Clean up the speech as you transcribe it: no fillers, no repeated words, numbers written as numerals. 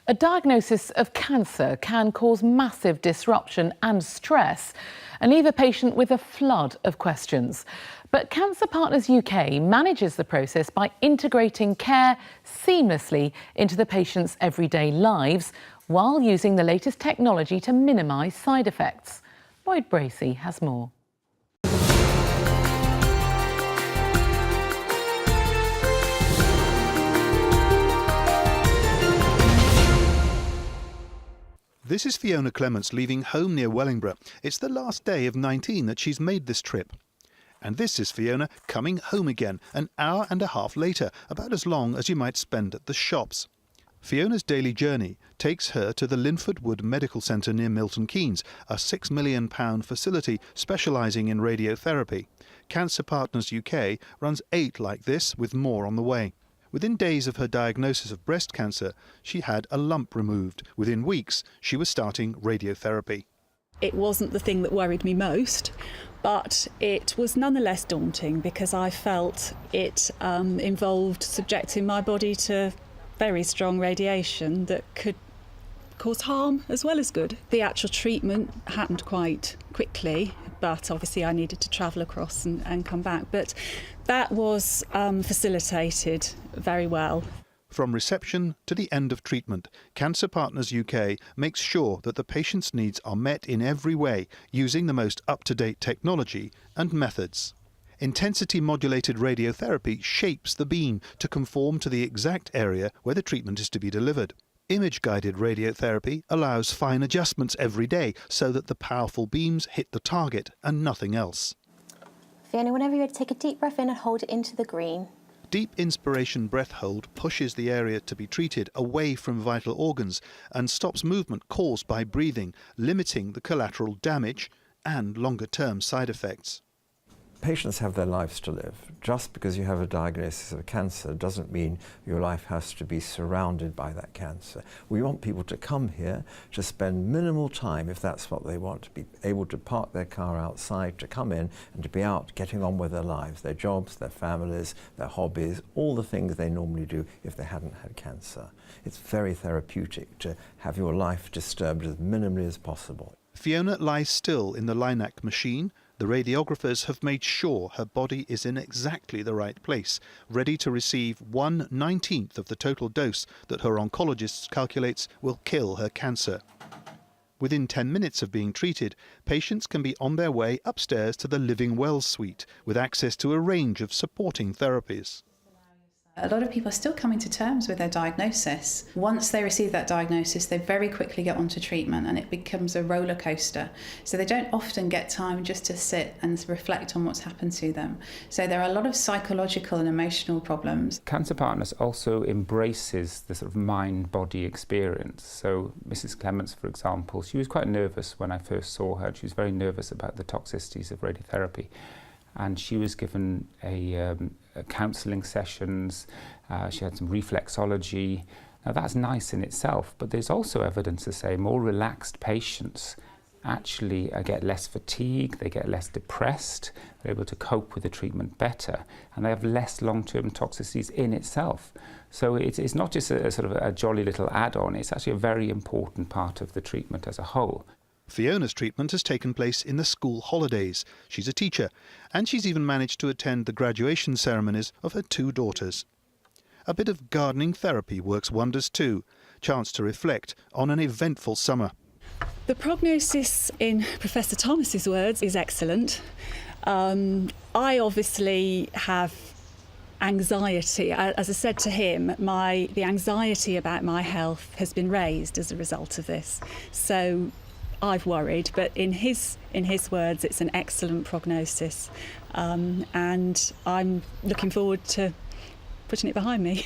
A diagnosis of cancer can cause massive disruption and stress and leave a patient with a flood of questions. But Cancer Partners UK manages the process by integrating care seamlessly into the patient's everyday lives while using the latest technology to minimise side effects. Lloyd Bracey has more. This is Fiona Clements leaving home near Wellingborough. It's the last day of 19 that she's made this trip. And this is Fiona coming home again, an hour and a half later, about as long as you might spend at the shops. Fiona's daily journey takes her to the Linford Wood Medical Centre near Milton Keynes, a £6 million facility specialising in radiotherapy. Cancer Partners UK runs 8 like this, with more on the way. Within days of her diagnosis of breast cancer, she had a lump removed. Within weeks, she was starting radiotherapy. It wasn't the thing that worried me most, but it was nonetheless daunting because I felt it involved subjecting my body to very strong radiation that could cause harm as well as good. The actual treatment happened quite quickly, but obviously I needed to travel across and come back. But that was facilitated very well. From reception to the end of treatment, Cancer Partners UK makes sure that the patient's needs are met in every way using the most up-to-date technology and methods. Intensity-modulated radiotherapy shapes the beam to conform to the exact area where the treatment is to be delivered. Image-guided radiotherapy allows fine adjustments every day so that the powerful beams hit the target and nothing else. Fiona, whenever you're ready, take a deep breath in and hold it into the green. Deep inspiration breath hold pushes the area to be treated away from vital organs and stops movement caused by breathing, limiting the collateral damage and longer-term side effects. Patients have their lives to live. Just because you have a diagnosis of cancer doesn't mean your life has to be surrounded by that cancer. We want people to come here to spend minimal time, if that's what they want, to be able to park their car outside, to come in and to be out getting on with their lives, their jobs, their families, their hobbies, all the things they normally do if they hadn't had cancer. It's very therapeutic to have your life disturbed as minimally as possible. Fiona lies still in the Linac machine. The radiographers have made sure her body is in exactly the right place, ready to receive 1/19 of the total dose that her oncologist calculates will kill her cancer. Within 10 minutes of being treated, patients can be on their way upstairs to the Living Well suite, with access to a range of supporting therapies. A lot of people are still coming to terms with their diagnosis. Once they receive that diagnosis, they very quickly get onto treatment and it becomes a roller coaster. So they don't often get time just to sit and reflect on what's happened to them. So there are a lot of psychological and emotional problems. Cancer Partners also embraces the sort of mind-body experience. So Mrs. Clements, for example, she was quite nervous when I first saw her. She was very nervous about the toxicities of radiotherapy. And she was given counselling sessions, she had some reflexology. Now that's nice in itself, but there's also evidence to say more relaxed patients actually get less fatigue, they get less depressed, they're able to cope with the treatment better, and they have less long-term toxicities in itself. So it's not just a sort of a jolly little add-on, it's actually a very important part of the treatment as a whole. Fiona's treatment has taken place in the school holidays. She's a teacher, and she's even managed to attend the graduation ceremonies of her 2 daughters. A bit of gardening therapy works wonders too. Chance to reflect on an eventful summer. The prognosis, in Professor Thomas's words, is excellent. I obviously have anxiety. As I said to him, the anxiety about my health has been raised as a result of this. So I've worried, but in his words, it's an excellent prognosis, and I'm looking forward to putting it behind me.